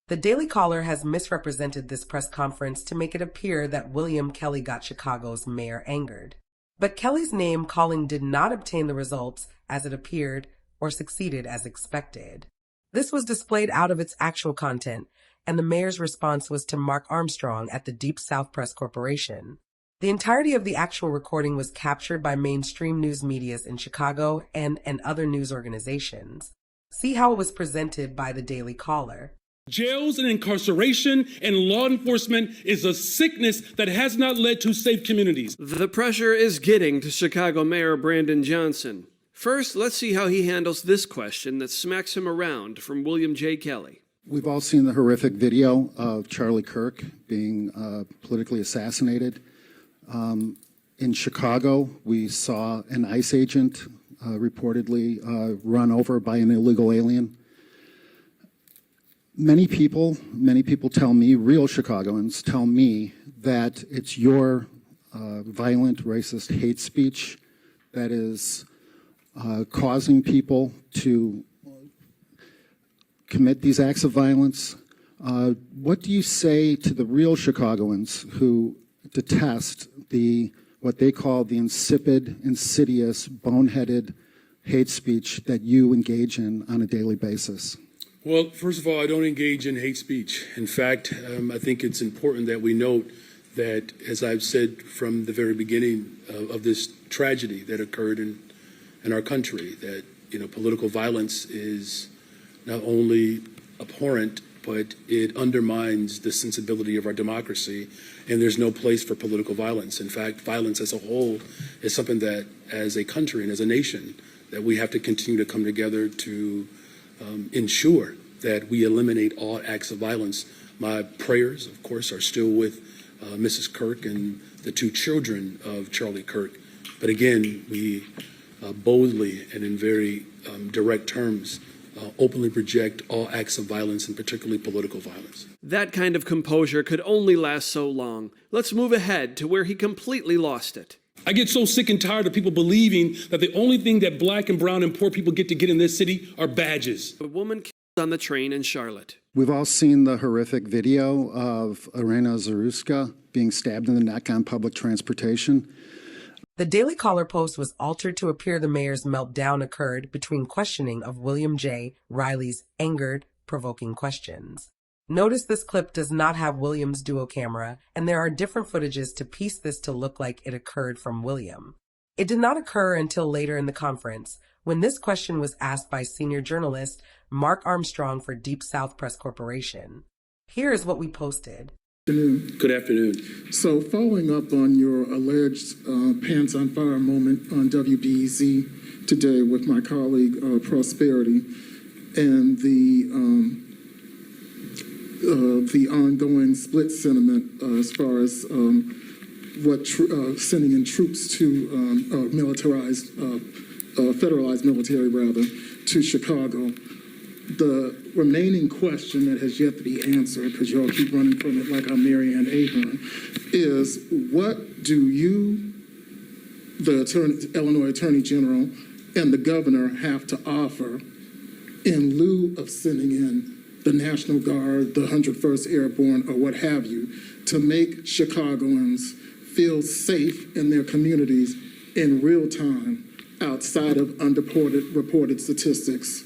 The Daily Caller has misrepresented this press conference to make it appear that William Kelly got Chicago's mayor angered. But Kelly's name-calling did not obtain the results as it appeared or succeeded as expected. This was displayed out of its actual content, and the mayor's response was to Mark Armstrong at the Deep South Press Corporation. The entirety of the actual recording was captured by mainstream news medias in Chicago and other news organizations. See how it was presented by the Daily Caller. Jails and incarceration and law enforcement is a sickness that has not led to safe communities. The pressure is getting to Chicago Mayor Brandon Johnson. First, let's see how he handles this question that smacks him around from William J. Kelly. We've all seen the horrific video of Charlie Kirk being politically assassinated. In Chicago, we saw an ICE agent reportedly run over by an illegal alien. Many people tell me, real Chicagoans tell me, that it's your violent, racist hate speech that is causing people to commit these acts of violence. What do you say to the real Chicagoans who detest what they call the insipid, insidious, boneheaded hate speech that you engage in on a daily basis? Well, first of all, I don't engage in hate speech. In fact, I think it's important that we note that, as I've said from the very beginning of this tragedy that occurred in our country, that political violence is not only abhorrent, but it undermines the sensibility of our democracy, and there's no place for political violence. In fact, violence as a whole is something that, as a country and as a nation, that we have to continue to come together to ensure that we eliminate all acts of violence. My prayers, of course, are still with Mrs. Kirk and the two children of Charlie Kirk. But again, we boldly and in very direct terms openly reject all acts of violence, and particularly political violence. That kind of composure could only last so long. Let's move ahead to where he completely lost it. I get so sick and tired of people believing that the only thing that black and brown and poor people get to get in this city are badges. A woman killed on the train in Charlotte. We've all seen the horrific video of Irena Zaruska being stabbed in the neck on public transportation. The Daily Caller post was altered to appear the mayor's meltdown occurred between questioning of William J. Riley's angered, provoking questions. Notice this clip does not have William's duo camera, and there are different footages to piece this to look like it occurred from William. It did not occur until later in the conference, when this question was asked by senior journalist Mark Armstrong for Deep South Press Corporation. Here is what we posted. Good afternoon. So following up on your alleged pants on fire moment on WBEZ today with my colleague Prosperity, and the ongoing split sentiment as far as sending in troops to federalized military rather, to Chicago. The remaining question that has yet to be answered, because y'all keep running from it like I'm Marianne Ahern, is what do you, the Illinois Attorney General, and the governor have to offer in lieu of sending in the National Guard, the 101st Airborne, or what have you, to make Chicagoans feel safe in their communities in real time outside of reported statistics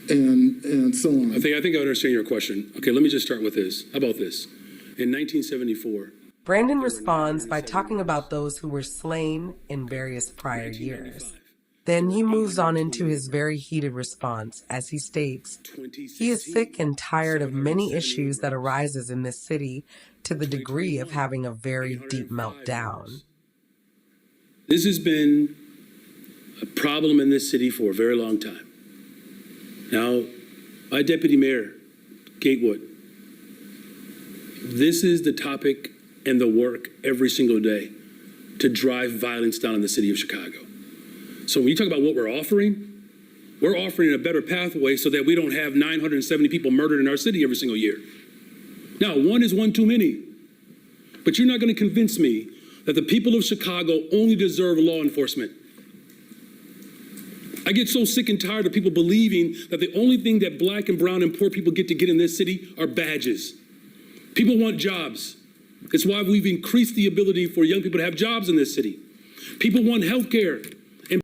and so on? I think I understand your question. Okay, let me just start with this. How about this? In 1974, Brandon responds by talking about those who were slain in various prior years. Then he moves on into his very heated response as he states, he is sick and tired of many issues that arises in this city to the degree of having a very deep meltdown. This has been a problem in this city for a very long time. Now, my deputy mayor, Gatewood, this is the topic and the work every single day to drive violence down in the city of Chicago. So when you talk about what we're offering a better pathway so that we don't have 970 people murdered in our city every single year. Now, one is one too many, but you're not going to convince me that the people of Chicago only deserve law enforcement. I get so sick and tired of people believing that the only thing that black and brown and poor people get to get in this city are badges. People want jobs. It's why we've increased the ability for young people to have jobs in this city. People want health care.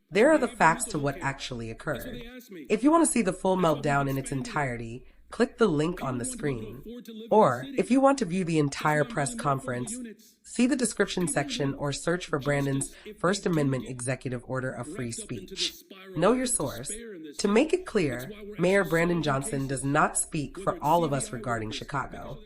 There are the facts to what actually occurred. If you want to see the full meltdown in its entirety, click the link on the screen. Or, if you want to view the entire press conference, see the description section or search for Brandon's First Amendment Executive Order of Free Speech. Know your source. To make it clear, Mayor Brandon Johnson does not speak for all of us regarding Chicago.